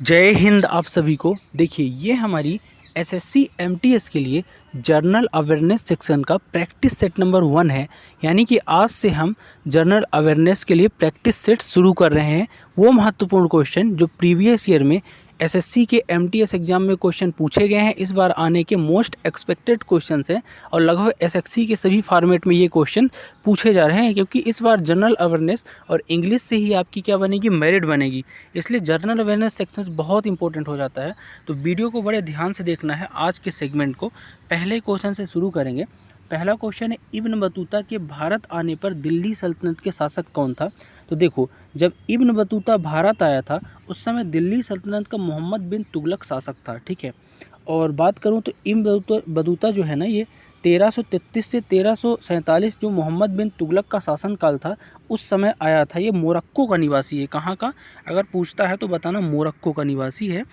जय हिंद आप सभी को। देखिए, ये हमारी एसएससी एमटीएस के लिए जर्नल अवेयरनेस सेक्शन का प्रैक्टिस सेट नंबर 1 है। यानी कि आज से हम जर्नल अवेयरनेस के लिए प्रैक्टिस सेट शुरू कर रहे हैं। वो महत्वपूर्ण क्वेश्चन जो प्रीवियस ईयर में एसएससी के एमटीएस एग्जाम में क्वेश्चन पूछे गए हैं, इस बार आने के मोस्ट एक्सपेक्टेड क्वेश्चंस हैं और लगभग एसएससी के सभी फॉर्मेट में ये क्वेश्चन पूछे जा रहे हैं, क्योंकि इस बार जनरल अवेयरनेस और इंग्लिश से ही आपकी क्या बनेगी, मेरिट बनेगी। इसलिए जनरल अवेयरनेस सेक्शन बहुत इंपॉर्टेंट हो जाता है। तो वीडियो को बड़े ध्यान से देखना है। आज के सेगमेंट को पहले क्वेश्चन से शुरू करेंगे। पहला क्वेश्चन है, इब्न बतूता के भारत आने पर दिल्ली सल्तनत के शासक कौन था। तो देखो, जब इब्न बतूता भारत आया था उस समय दिल्ली सल्तनत का मोहम्मद बिन तुगलक शासक था। ठीक है, और बात करूं तो इब्न बतूता जो है ना, ये 1333 से 1347 जो मोहम्मद बिन तुगलक का शासनकाल था उस समय आया था। ये मोरक्को का निवासी है। कहाँ का, अगर पूछता है तो बताना मोरक्को का निवासी है।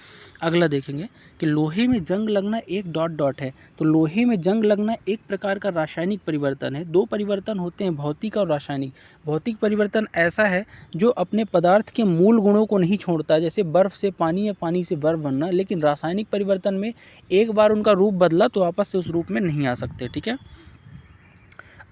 अगला देखेंगे कि लोहे में जंग लगना एक डॉट डॉट है। तो लोहे में जंग लगना एक प्रकार का रासायनिक परिवर्तन है। दो परिवर्तन होते हैं, भौतिक और रासायनिक। भौतिक परिवर्तन ऐसा है जो अपने पदार्थ के मूल गुणों को नहीं छोड़ता है, जैसे बर्फ़ से पानी या पानी से बर्फ़ बनना। लेकिन रासायनिक परिवर्तन में एक बार उनका रूप बदला तो वापस से उस रूप में नहीं आ सकते। ठीक है,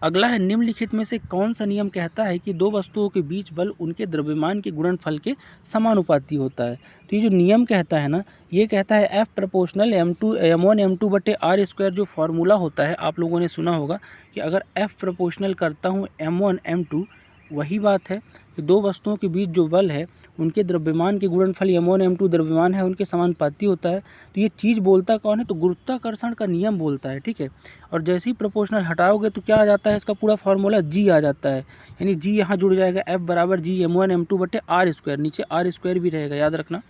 अगला है, निम्नलिखित में से कौन सा नियम कहता है कि दो वस्तुओं के बीच बल उनके द्रव्यमान के गुणनफल के समानुपाती होता है। तो ये जो नियम कहता है ना, ये कहता है F प्रोपोर्शनल m1 m2 बटे आर स्क्वायर। जो फार्मूला होता है आप लोगों ने सुना होगा कि अगर F प्रोपोर्शनल करता हूँ m1 m2, वही बात है कि दो वस्तुओं के बीच जो बल है उनके द्रव्यमान के गुणनफल m1 m2 द्रव्यमान है उनके समानुपाती होता है। तो ये चीज़ बोलता कौन है, तो गुरुत्वाकर्षण का नियम बोलता है। ठीक है, और जैसे ही प्रोपोर्शनल हटाओगे तो क्या आ जाता है, इसका पूरा फार्मूला जी आ जाता है। यानी जी यहाँ जुड़ जाएगा, F बराबर जी m1 m2 बटे आर स्क्वायर। नीचे आर स्क्वायर भी रहेगा, याद रखना।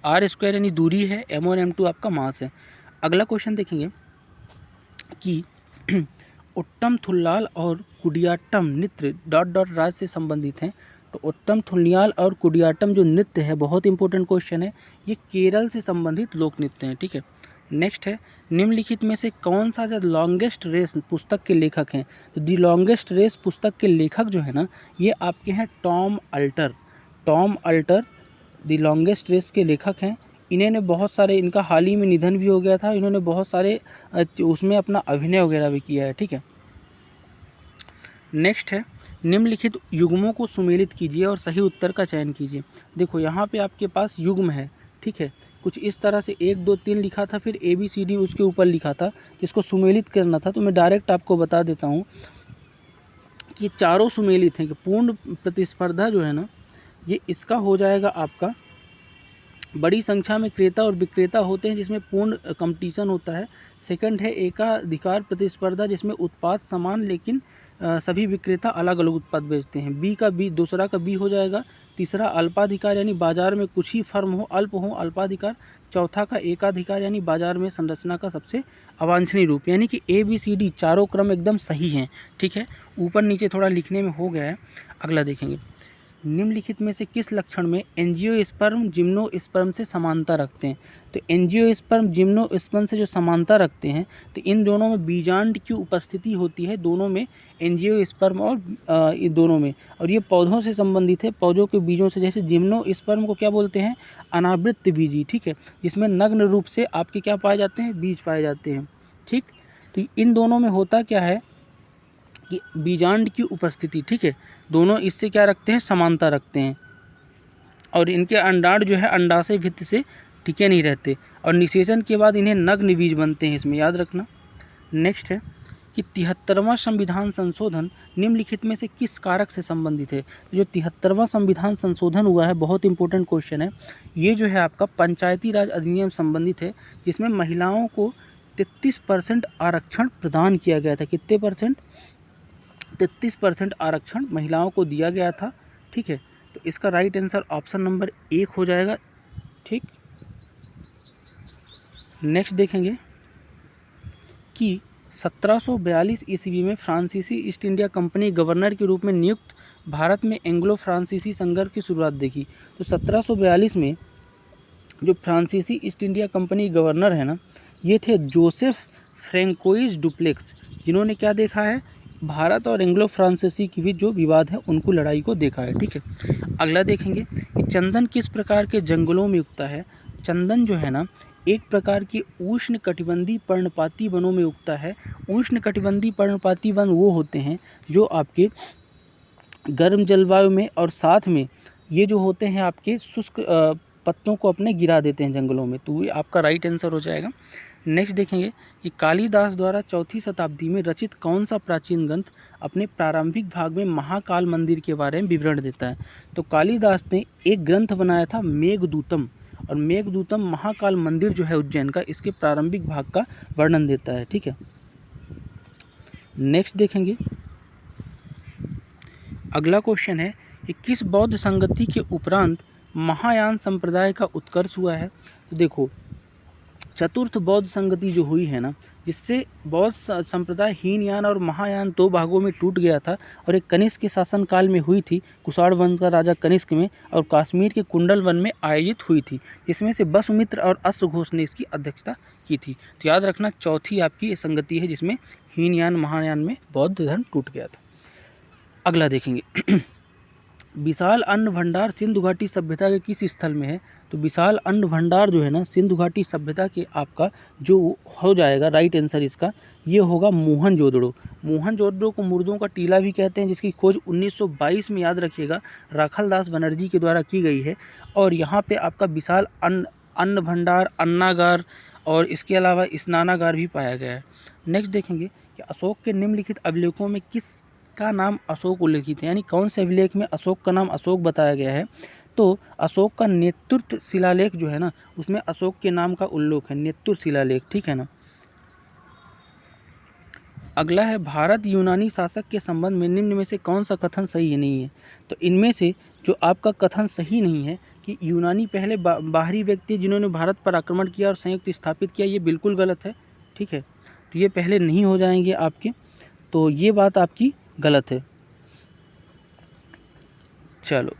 आर स्क्वायर यानी दूरी है, m1 m2 आपका मास है। अगला क्वेश्चन देखेंगे कि उत्तम थुल्लाल और कुडियाट्टम नृत्य डॉट डॉट राज्य से संबंधित हैं। तो उत्तम थुल्लाल और कुडियाट्टम जो नृत्य है, बहुत इंपॉर्टेंट क्वेश्चन है, ये केरल से संबंधित लोक नृत्य हैं। ठीक है, नेक्स्ट है, निम्नलिखित में से कौन सा द लॉन्गेस्ट रेस पुस्तक के लेखक हैं। तो द लॉन्गेस्ट रेस पुस्तक के लेखक जो है ना, ये आपके हैं Tom Alter. Tom Alter the longest race के लेखक हैं। इन्होंने बहुत सारे, इनका हाल ही में निधन भी हो गया था। इन्होंने बहुत सारे उसमें अपना अभिनय वगैरह भी किया है। ठीक है, नेक्स्ट है, निम्नलिखित युग्मों को सुमेलित कीजिए और सही उत्तर का चयन कीजिए। देखो, यहाँ पे आपके पास युग्म है। ठीक है, कुछ इस तरह से 1 2 3 लिखा था, फिर ABCD उसके ऊपर लिखा था, इसको सुमेलित करना था। तो मैं डायरेक्ट आपको बता देता हूँ कि चारों सुमेलित हैं। कि पूर्ण प्रतिस्पर्धा जो है ना, ये इसका हो जाएगा आपका, बड़ी संख्या में क्रेता और विक्रेता होते हैं जिसमें पूर्ण कंपटीशन होता है। सेकंड है एकाधिकार प्रतिस्पर्धा, जिसमें उत्पाद समान लेकिन सभी विक्रेता अलग अलग उत्पाद बेचते हैं। दूसरा का बी हो जाएगा। तीसरा अल्पाधिकार, यानी बाजार में कुछ ही फर्म हो, अल्पाधिकार। चौथा का एकाधिकार, यानी बाजार में संरचना का सबसे अवांछनीय रूप। यानी कि ABCD चारों क्रम एकदम सही हैं। ठीक है, ऊपर नीचे थोड़ा लिखने में हो गया है। अगला देखेंगे, निम्नलिखित में से किस लक्षण में एंजियोस्पर्म जिम्नोस्पर्म से समानता रखते हैं। तो एंजियोस्पर्म जिम्नोस्पर्म से जो समानता रखते हैं, तो इन दोनों में बीजांड की उपस्थिति होती है, दोनों में, एंजियोस्पर्म और ये दोनों में। और ये पौधों से संबंधित है, पौधों के बीजों से। जैसे जिम्नोस्पर्म को क्या बोलते हैं, अनावृत बीजी। ठीक है, जिसमें नग्न रूप से आपके क्या पाए जाते हैं, बीज पाए जाते हैं। ठीक, तो इन दोनों में होता क्या है कि बीजांड की उपस्थिति। ठीक है, दोनों इससे क्या रखते हैं, समानता रखते हैं। और इनके अंडाण जो है अंडाशय भित्ति से टिके नहीं रहते, और निषेचन के बाद इन्हें नग्न बीज बनते हैं, इसमें याद रखना। नेक्स्ट है कि 73वां संविधान संशोधन निम्नलिखित में से किस कारक से संबंधित है। तो जो 73वां संविधान संशोधन हुआ है, बहुत इंपॉर्टेंट क्वेश्चन है। ये जो है आपका पंचायती राज अधिनियम संबंधित है, जिसमें महिलाओं को 33% आरक्षण प्रदान किया गया था। कितने परसेंट, 33% आरक्षण महिलाओं को दिया गया था। ठीक है, तो इसका राइट आंसर ऑप्शन नंबर 1 हो जाएगा। ठीक, नेक्स्ट देखेंगे कि 1742 ईस्वी में फ्रांसीसी ईस्ट इंडिया कंपनी गवर्नर के रूप में नियुक्त भारत में एंग्लो फ्रांसीसी संघर्ष की शुरुआत देखी। तो 1742 में जो फ्रांसीसी ईस्ट इंडिया कंपनी गवर्नर है ना, ये थे जोसेफ फ्रैंकोइस डुप्लेक्स, जिन्होंने क्या देखा है, भारत और एंग्लो फ्रांसीसी की भी जो विवाद है उनको लड़ाई को देखा है। ठीक है, अगला देखेंगे कि चंदन किस प्रकार के जंगलों में उगता है। चंदन जो है ना एक प्रकार की उष्ण कटिबंधीय पर्णपाती वनों में उगता है। उष्ण कटिबंधीय पर्णपाती वन वो होते हैं जो आपके गर्म जलवायु में और साथ में ये जो होते हैं आपके शुष्क पत्तों को अपने गिरा देते हैं जंगलों में। तो ये आपका राइट आंसर हो जाएगा। नेक्स्ट देखेंगे कि कालिदास द्वारा 4वीं शताब्दी में रचित कौन सा प्राचीन ग्रंथ अपने प्रारंभिक भाग में महाकाल मंदिर के बारे में विवरण देता है। तो कालिदास ने एक ग्रंथ बनाया था मेघदूतम, और मेघदूतम महाकाल मंदिर जो है उज्जैन का, इसके प्रारंभिक भाग का वर्णन देता है। ठीक है, नेक्स्ट देखेंगे। अगला क्वेश्चन है कि किस बौद्ध संगति के उपरांत महायान संप्रदाय का उत्कर्ष हुआ है। तो देखो, चतुर्थ बौद्ध संगति जो हुई है ना, जिससे बौद्ध संप्रदाय हीनयान और महायान दो भागों में टूट गया था, और एक कनिष्क के शासन काल में हुई थी, कुषाण वंश का राजा कनिष्क में, और कश्मीर के कुंडल वन में आयोजित हुई थी, जिसमें से वसुमित्र और अश्वघोष ने इसकी अध्यक्षता की थी। तो याद रखना, चौथी आपकी ये संगति है जिसमें हीनयान महायान में बौद्ध धर्म टूट गया था। अगला देखेंगे विशाल अन्न भंडार सिंधु घाटी सभ्यता के किस स्थल में है। तो विशाल अन्न भंडार जो है ना सिंधु घाटी सभ्यता के आपका जो हो जाएगा राइट आंसर इसका, ये होगा मोहनजोदड़ो। मोहनजोदड़ो को मुर्दों का टीला भी कहते हैं, जिसकी खोज 1922 में, याद रखिएगा, राखलदास बनर्जी के द्वारा की गई है। और यहाँ पे आपका विशाल अन्न भंडार, अन्नागार और इसके अलावा स्नानागार भी पाया गया है। नेक्स्ट देखेंगे कि अशोक के निम्नलिखित अभिलेखों में किस का नाम अशोक उल्लेखित है, यानी कौन से अभिलेख में अशोक का नाम अशोक बताया गया है। तो अशोक का नेतृत्व शिलालेख जो है ना, उसमें अशोक के नाम का उल्लेख है, नेतृत्व शिलालेख। ठीक है ना। अगला है भारत यूनानी शासक के संबंध में निम्न में से कौन सा कथन सही नहीं है। तो इनमें से जो आपका कथन सही नहीं है कि यूनानी पहले बाहरी व्यक्ति जिन्होंने भारत पर आक्रमण किया और संयुक्त स्थापित किया, ये बिल्कुल गलत है। ठीक है, तो ये पहले नहीं हो जाएंगे आपके, तो ये बात आपकी गलत है। चलो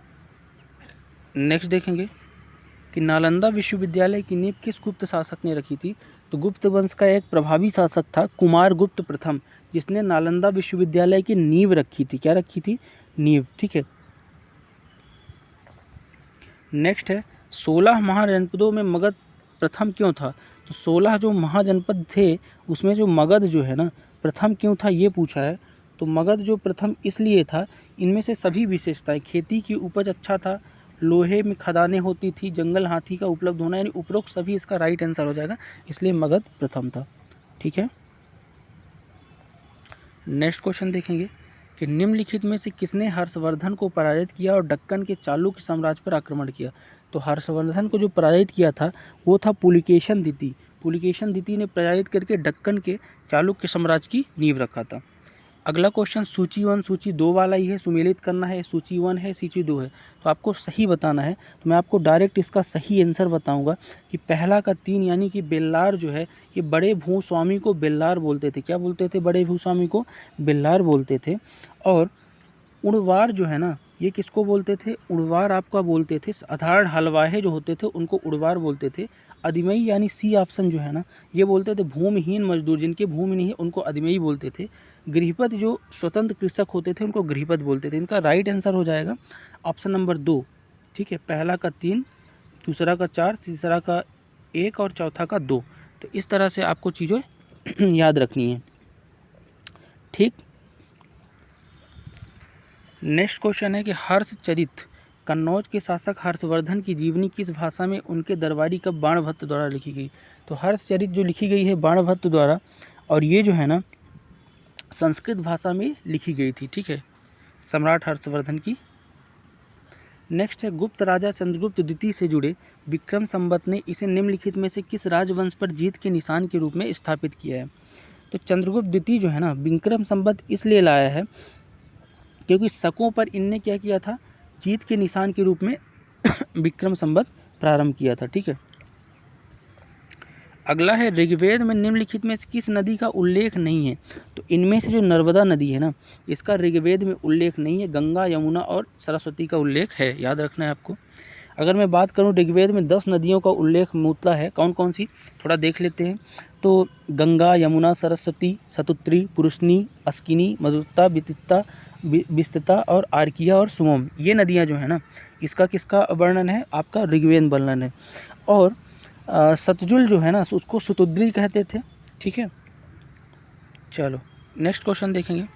नेक्स्ट देखेंगे कि नालंदा विश्वविद्यालय की नींव किस गुप्त शासक ने रखी थी। तो गुप्त वंश का एक प्रभावी शासक था कुमारगुप्त प्रथम, जिसने नालंदा विश्वविद्यालय की नींव रखी थी। क्या रखी थी? नींव। ठीक है, नेक्स्ट है 16 महाजनपदों में मगध प्रथम क्यों था। तो 16 जो महाजनपद थे उसमें जो मगध जो है ना प्रथम क्यों था, ये पूछा है। तो मगध जो प्रथम इसलिए था, इनमें से सभी विशेषताएं, खेती की उपज अच्छा था, लोहे में खदानें होती थी, जंगल हाथी का उपलब्ध होना, यानी उपरोक्त सभी इसका राइट आंसर हो जाएगा, इसलिए मगध प्रथम था। ठीक है, नेक्स्ट क्वेश्चन देखेंगे कि निम्नलिखित में से किसने हर्षवर्धन को पराजित किया और दक्कन के चालुक्य साम्राज्य पर आक्रमण किया। तो हर्षवर्धन को जो पराजित किया था वो था पुलिकेशन द्वितीय। पुलिकेशन द्वितीय ने पराजित करके दक्कन के चालुक्य साम्राज्य की नींव रखा था। अगला क्वेश्चन सूची 1 सूची 2 वाला ही है, सुमेलित करना है, सूची 1 है सूची 2 है, तो आपको सही बताना है। तो मैं आपको डायरेक्ट इसका सही आंसर बताऊंगा कि पहला का 3 यानी कि बेल्लार जो है, ये बड़े भूस्वामी को बेल्लार बोलते थे। क्या बोलते थे? बड़े भूस्वामी को बेल्लार बोलते थे। और उड़वार जो है ना, ये किसको बोलते थे? उड़वार आपका बोलते थे, साधारण हलवाहे जो होते थे उनको उड़वार बोलते थे। अधिमई यानी सी ऑप्शन जो है ना, ये बोलते थे भूमिहीन मजदूर, जिनके भूमि नहीं है उनको अधिमई बोलते थे। गृहपत जो स्वतंत्र कृषक होते थे उनको गृहपत बोलते थे। इनका राइट आंसर हो जाएगा ऑप्शन नंबर 2। ठीक है, पहला का 3, दूसरा का 4, तीसरा का 1 और चौथा का 2। तो इस तरह से आपको चीज़ें याद रखनी है। ठीक, नेक्स्ट क्वेश्चन है कि हर्षचरित कन्नौज के शासक हर्षवर्धन की जीवनी किस भाषा में उनके दरबारी कवि बाणभट्ट द्वारा लिखी गई। तो हर्षचरित जो लिखी गई है बाणभट्ट द्वारा, और ये जो है ना संस्कृत भाषा में लिखी गई थी। ठीक है, सम्राट हर्षवर्धन की। नेक्स्ट है गुप्त राजा चंद्रगुप्त द्वितीय से जुड़े विक्रम संवत ने इसे निम्नलिखित में से किस राजवंश पर जीत के निशान के रूप में स्थापित किया है। तो चंद्रगुप्त द्वितीय जो है ना विक्रम संवत इसलिए लाया है क्योंकि शकों पर इनने क्या किया था, जीत के निशान के रूप में विक्रम संवत प्रारंभ किया था। ठीक है, अगला है ऋग्वेद में निम्नलिखित में किस नदी का उल्लेख नहीं है। तो इनमें से जो नर्मदा नदी है ना, इसका ऋग्वेद में उल्लेख नहीं है। गंगा, यमुना और सरस्वती का उल्लेख है, याद रखना है आपको। अगर मैं बात करूं ऋग्वेद में 10 नदियों का उल्लेख मुतला है, कौन कौन सी थोड़ा देख लेते हैं। तो गंगा, यमुना, सरस्वती, शतुत्री, पुरुषनी, अस्किनी, मधुता, वितिता, विस्तता और आर्किया और सुमोम, ये नदियाँ जो है ना, इसका किसका वर्णन है? आपका ऋग्वेद वर्णन है। और सतजुल जो है ना उसको सुतुद्री कहते थे। ठीक है, चलो नेक्स्ट क्वेश्चन देखेंगे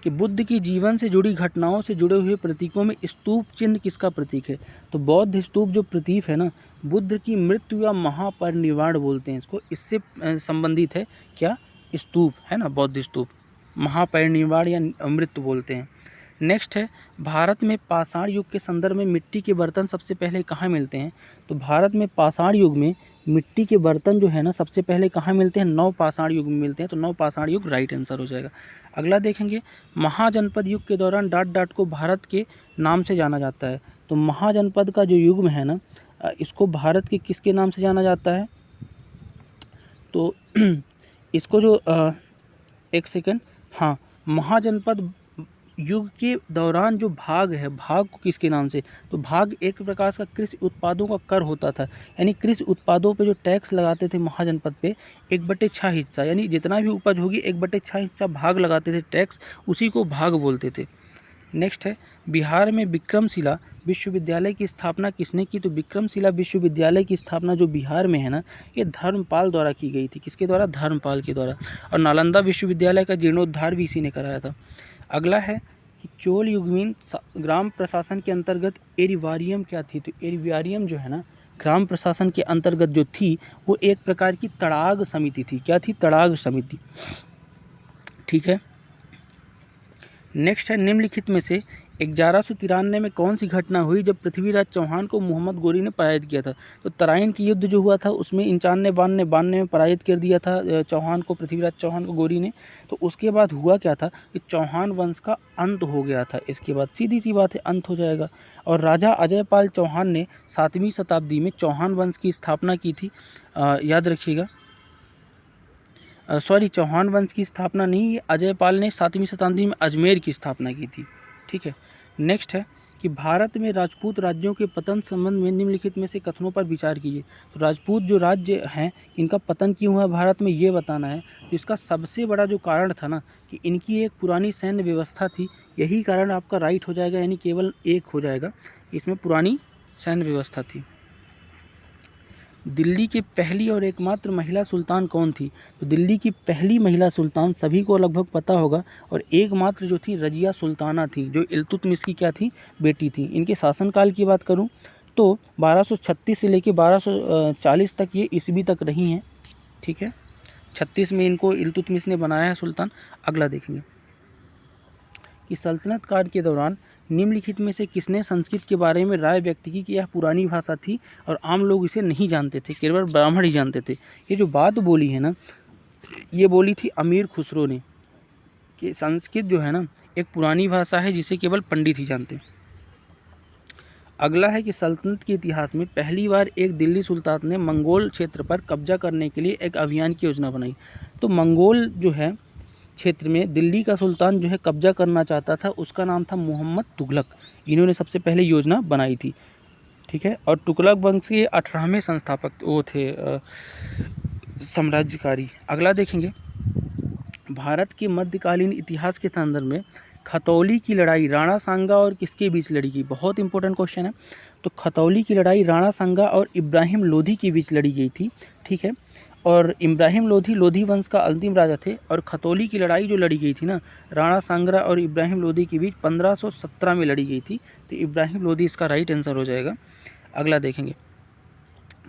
कि बुद्ध की जीवन से जुड़ी घटनाओं से जुड़े हुए प्रतीकों में स्तूप चिन्ह किसका प्रतीक है। तो बौद्ध स्तूप जो प्रतीक है ना, बुद्ध की मृत्यु या महापरिनिर्वाण बोलते हैं इसको, इससे संबंधित है क्या, स्तूप है ना, बौद्ध स्तूप, महापरिनिर्वाण या मृत्यु बोलते हैं। नेक्स्ट है, भारत में पाषाण युग के संदर्भ में मिट्टी के बर्तन सबसे पहले कहाँ मिलते हैं। तो भारत में पाषाण युग में मिट्टी के बर्तन जो है ना सबसे पहले कहाँ मिलते हैं, नवपाषाण युग में मिलते हैं। तो नवपाषाण युग राइट आंसर हो जाएगा। अगला देखेंगे, महाजनपद युग के दौरान डाट डाट को भारत के नाम से जाना जाता है। तो महाजनपद का जो युग में है ना, इसको भारत के किसके नाम से जाना जाता है। तो इसको जो एक सेकंड, हाँ, महाजनपद युग के दौरान जो भाग है, भाग को किसके नाम से, तो भाग एक प्रकार का कृषि उत्पादों का कर होता था, यानी कृषि उत्पादों पे जो टैक्स लगाते थे महाजनपद पे 1/6 हिस्सा, यानी जितना भी उपज होगी 1/6 हिस्सा भाग लगाते थे टैक्स, उसी को भाग बोलते थे। नेक्स्ट है, बिहार में विक्रमशिला विश्वविद्यालय की स्थापना किसने की। तो विक्रमशिला विश्वविद्यालय की स्थापना जो बिहार में है ना, ये धर्मपाल द्वारा की गई थी। किसके द्वारा, धर्मपाल के द्वारा। और नालंदा विश्वविद्यालय का जीर्णोद्धार भी इसी ने कराया था। अगला है कि चोल युग में ग्राम प्रशासन के अंतर्गत एरिवारियम क्या थी। तो एरिवारियम जो है ना, ग्राम प्रशासन के अंतर्गत जो थी वो एक प्रकार की तड़ाग समिति थी। क्या थी, तड़ाग समिति। ठीक है, नेक्स्ट है, निम्नलिखित में से 1193 में कौन सी घटना हुई जब पृथ्वीराज चौहान को मोहम्मद गोरी ने पराजित किया था। तो तराइन की युद्ध जो हुआ था उसमें 91-92 में पराजित कर दिया था चौहान को, पृथ्वीराज चौहान को गोरी ने। तो उसके बाद हुआ क्या था कि चौहान वंश का अंत हो गया था। इसके बाद सीधी सी बात है, अंत हो जाएगा। और राजा अजयपाल चौहान ने 7वीं शताब्दी में चौहान वंश की स्थापना की थी। याद रखिएगा, सॉरी, चौहान वंश की स्थापना नहीं, अजयपाल ने 7वीं शताब्दी में अजमेर की स्थापना की थी। ठीक है, नेक्स्ट है कि भारत में राजपूत राज्यों के पतन संबंध में निम्नलिखित में से कथनों पर विचार कीजिए। तो राजपूत जो राज्य हैं इनका पतन क्यों हुआ भारत में, ये बताना है। तो इसका सबसे बड़ा जो कारण था ना कि इनकी एक पुरानी सैन्य व्यवस्था थी, यही कारण आपका राइट हो जाएगा, यानी केवल एक हो जाएगा, इसमें पुरानी सैन्य व्यवस्था थी। दिल्ली की पहली और एकमात्र महिला सुल्तान कौन थी। तो दिल्ली की पहली महिला सुल्तान सभी को लगभग पता होगा, और एकमात्र जो थी रजिया सुल्ताना थी, जो इल्तुतमिश की क्या थी, बेटी थी। इनके शासनकाल की बात करूं तो 1236 से लेकर 1240 तक ये ईस्वी तक रही हैं। ठीक है, 36 में इनको इल्तुतमिश ने बनाया है सुल्तान। अगला देखेंगे कि सल्तनत काल के दौरान निम्नलिखित में से किसने संस्कृत के बारे में राय व्यक्त की कि यह पुरानी भाषा थी और आम लोग इसे नहीं जानते थे, केवल ब्राह्मण ही जानते थे। ये जो बात बोली है ना, ये बोली थी अमीर खुसरो ने कि संस्कृत जो है ना एक पुरानी भाषा है जिसे केवल पंडित ही जानते हैं। अगला है कि सल्तनत के इतिहास में पहली बार एक दिल्ली सुल्तान ने मंगोल क्षेत्र पर कब्जा करने के लिए एक अभियान की योजना बनाई। तो मंगोल जो है क्षेत्र में दिल्ली का सुल्तान जो है कब्जा करना चाहता था, उसका नाम था मोहम्मद तुगलक। इन्होंने सबसे पहले योजना बनाई थी। ठीक है, और तुगलक वंश के 18वें संस्थापक वो थे साम्राज्यकारी। अगला देखेंगे, भारत के मध्यकालीन इतिहास के संदर्भ में खतौली की लड़ाई राणा सांगा और किसके बीच लड़ी गई। बहुत इंपॉर्टेंट क्वेश्चन है। तो खतौली की लड़ाई राणा सांगा और इब्राहिम लोधी के बीच लड़ी गई थी। ठीक है, और इब्राहिम लोधी लोधी वंश का अंतिम राजा थे। और खतौली की लड़ाई जो लड़ी गई थी ना राणा सांगरा और इब्राहिम लोधी के बीच 1517 में लड़ी गई थी। तो इब्राहिम लोधी इसका राइट आंसर हो जाएगा। अगला देखेंगे,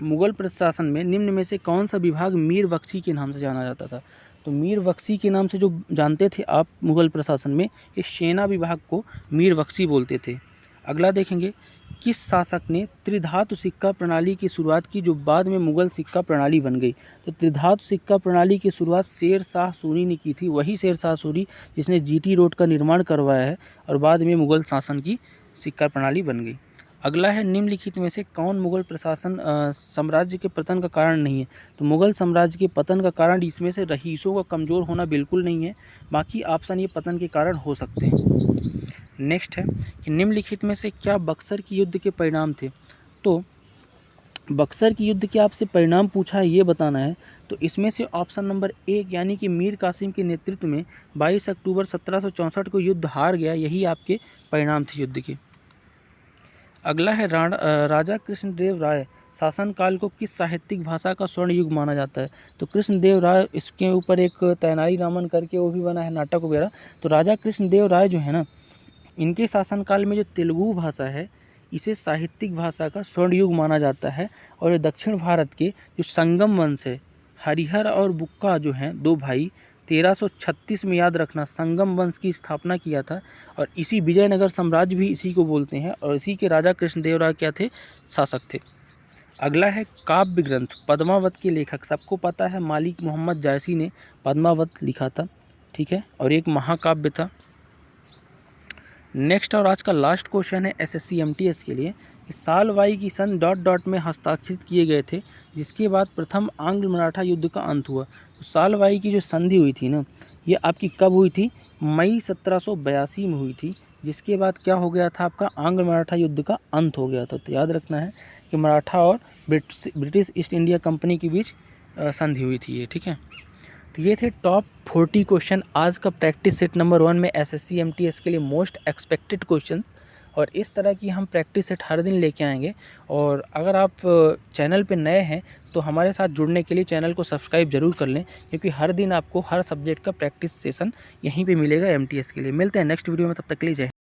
मुगल प्रशासन में निम्न में से कौन सा विभाग मीर बख्शी के नाम से जाना जाता था। तो मीर बख्शी के नाम से जो जानते थे आप मुगल प्रशासन में, ये सेना विभाग को मीर बख्शी बोलते थे। अगला देखेंगे, किस शासक ने त्रिधातु सिक्का प्रणाली की शुरुआत की जो बाद में मुगल सिक्का प्रणाली बन गई। तो त्रिधातु सिक्का प्रणाली की शुरुआत शेर शाह सूरी ने की थी। वही शेर शाह सूरी जिसने जीटी रोड का निर्माण करवाया है और बाद में मुगल शासन की सिक्का प्रणाली बन गई। अगला है, निम्नलिखित में से कौन मुगल प्रशासन साम्राज्य के पतन का कारण नहीं है। तो मुगल साम्राज्य के पतन का कारण इसमें से रईसों का कमज़ोर होना बिल्कुल नहीं है, बाकी ऑप्शन ये पतन के कारण हो सकते हैं। नेक्स्ट है कि निम्नलिखित में से क्या बक्सर की युद्ध के परिणाम थे। तो बक्सर की युद्ध के आपसे परिणाम पूछा है, ये बताना है। तो इसमें से ऑप्शन नंबर 1 यानी कि मीर कासिम के नेतृत्व में 22 अक्टूबर 1764 को युद्ध हार गया, यही आपके परिणाम थे युद्ध के। अगला है, राजा कृष्णदेव राय शासनकाल को किस साहित्यिक भाषा का स्वर्ण युग माना जाता है? तो कृष्णदेव राय, इसके ऊपर एक तेनाली रामन करके वो भी बना है नाटक वगैरह। तो राजा कृष्णदेव राय जो है ना, इनके शासनकाल में जो तेलुगु भाषा है इसे साहित्यिक भाषा का स्वर्ण युग माना जाता है। और ये दक्षिण भारत के जो संगम वंश है, हरिहर और बुक्का जो हैं दो भाई, 1336 में, याद रखना, संगम वंश की स्थापना किया था। और इसी विजयनगर साम्राज्य भी इसी को बोलते हैं। और इसी के राजा कृष्णदेव राय क्या थे? शासक थे। अगला है काव्य ग्रंथ पद्मावत के लेखक। सबको पता है मालिक मोहम्मद जायसी ने पद्मावत लिखा था, ठीक है, और एक महाकाव्य था। नेक्स्ट और आज का लास्ट क्वेश्चन है एसएससी एमटीएस के लिए कि साल वाई की सन ... में हस्ताक्षरित किए गए थे, जिसके बाद प्रथम आंग्ल मराठा युद्ध का अंत हुआ। तो साल वाई की जो संधि हुई थी ना, ये आपकी कब हुई थी? मई 1782 में हुई थी, जिसके बाद क्या हो गया था? आपका आंग्ल मराठा युद्ध का अंत हो गया था। तो याद रखना है कि मराठा और ब्रिटिश ईस्ट इंडिया कंपनी के बीच संधि हुई थी ये, ठीक है। तो ये थे टॉप 40 क्वेश्चन आज का प्रैक्टिस सेट नंबर 1 में एसएससी एमटीएस के लिए मोस्ट एक्सपेक्टेड क्वेश्चंस। और इस तरह की हम प्रैक्टिस सेट हर दिन लेके आएंगे। और अगर आप चैनल पे नए हैं तो हमारे साथ जुड़ने के लिए चैनल को सब्सक्राइब जरूर कर लें, क्योंकि हर दिन आपको हर सब्जेक्ट का प्रैक्टिस सेशन यहीं पे मिलेगा एमटीएस के लिए। मिलते हैं नेक्स्ट वीडियो में, तब तक के लिए जय हिंद।